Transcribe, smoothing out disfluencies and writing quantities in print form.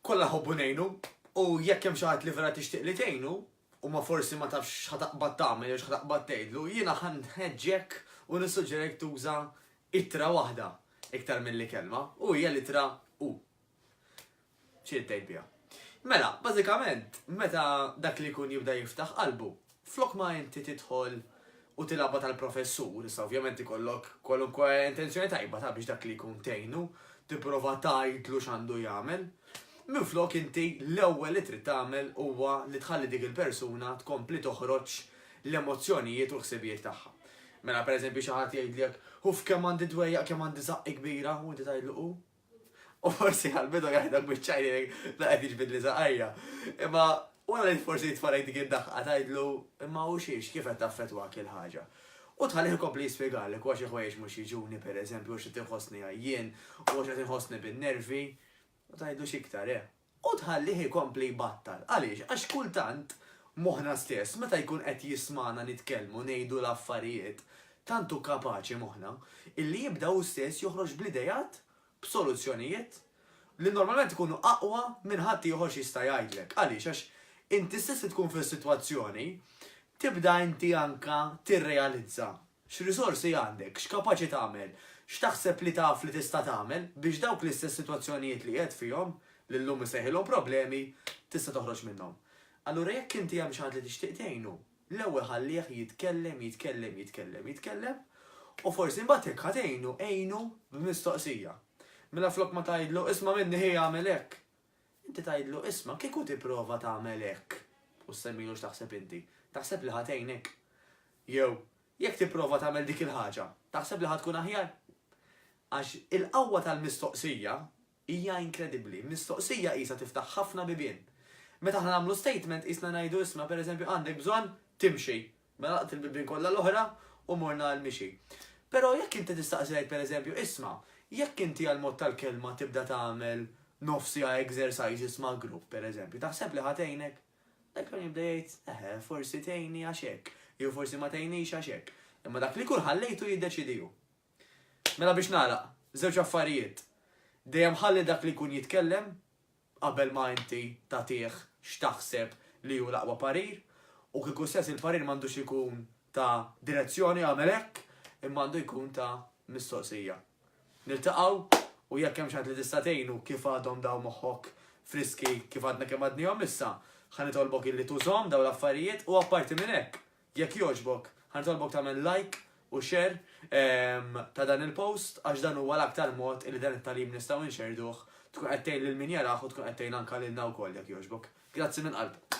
kollha ħobbu ngħinu u jekk hemm xi ħadd li vera tixtieq li tgħinu u ma forsi ma tafx ħataqbad tagħmel jew x'ħataqbad tgħidlu, jiena ħanħeġġek u nissuġġerek tuża ittra waħda iktar milli kelma u hija l-ittra u. Xi tgħid biha. Mela, bażikament, meta dak li jkun jibda jiftaħ qalbu, flok ma inti tidħol u tilabba tal-professur, issa ovvjament ikollok kwalunkwe intenzjoni tajba ta' biex dak li jkun tgħinu, tipprova tgħidlu x'għandu jagħmel. Minflok inti l-ewwel li trid tagħmel huwa li tħalli dik il-persuna tkompli toħroġ l-emozzjonijiet u ħsibijiet tagħha. Mela pereżempju xi ħadd jgħidlek uf kemm għandi dwejjaq kemm għandi żaqq kbira u inti tgħidlu hu. U forsi għal-bidu jgħidlek biċċajli la qed jiġbidli żaqajja. Imma wara li forsi tfarajt dik id-daħqa tgħidlu imma hu xiex kif qed taffettwak il-ħaġa. U tħallih ikompli jispjegalek wa xi ħwejjeġ mhux jiġuni pereżempju u xi tinħossni għajjien u xi tinħossni bin-nervi. U tgħidlu x'iktar U tħallih ikompli jbattal. Għaliex, għax kultant moħħna stess meta jkun qed jismana nitkellmu ngħidu l-affarijiet tantu kapaċi moħħna illi jibda hu stess joħroġ bl-idejat b'soluzzjonijiet li normalment ikunu aqwa minn ħadd ieħor jista' jgħidlek. Għaliex għax inti stess tkun fis-sitwazzjoni tibda inti anka tirrealizza x'risorsi għandek, x'kapaċi tagħmel, x'taħseb li taf li tista' tagħmel biex dawk l-istess sitwazzjonijiet li qed fihom li llum isejħilhom problemi tista' toħroġ minnhom. Allura jekk inti hemm xi ħadd li tixtieq tgħinu, l-ewwel ħallih jitkellem u forsi mbagħad hekk ħatgħinu għejnu b'mistoqsija. Mela flok ma tgħidlu isma' minni ħej għamel hekk. Inti tgħidlu isma' kieku tipprova tagħmel hekk. U semmilu x'taħseb inti. Taħseb li ħatgħinek. Jew jekk tipprova tagħmel dik il-ħaġa, taħseb li ħatkun aħjar. Għax il-qawwa tal-mistoqsija hija inkredibbli. Mistoqsija qisha tiftaħ ħafna bibien. Meta aħna nagħmlu statement qisna ngħidu isma' pereżempju għandek bżonn timxi. Mela laqt il-bibien kollha l-oħra u morna l-mixi. Però jekk inti tistaqsilek pereżempju isma' jekk inti għal-mod tal-kelma tibda tagħmel nofsija exercises ma' grupp pereżempju, taħseb li ħatgħinek? Dak li jibda jgħid, forsi tgħinni għax hekk, jew forsi ma tgħinix għax hekk. Imma dak li kull ħallejtu jiddeċidiju. Mela biex nagħlaq, żewġ affarijiet. Dejjem ħalli dak li jkun jitkellem qabel ma inti tagħtih x'taħseb li hu l-aqwa parir u kieku stess il-parir m'għandux ikun ta' direzzjoni għamel hekk imma għandu jkun ta' mistoqsija. Niltaqgħu u jekk hemm xi ħadd li tista' tgħinu kif għadhom daw moħħok friski kif għadna kemm għadnihom issa, ħanitolbok illi tużhom daw l-affarijiet u apparti minn hekk, jekk jogħġbok, ħanitolbok tagħmel like u share ta' dan il-post għax dan huwa l-aktar mod illi dan it-tagħlim nistgħu nxerduh tkun qed tgħin lil min jaraħ u tkun qed tgħin anke lilna wkoll jekk jogħġbok. Grazzi minn qalb.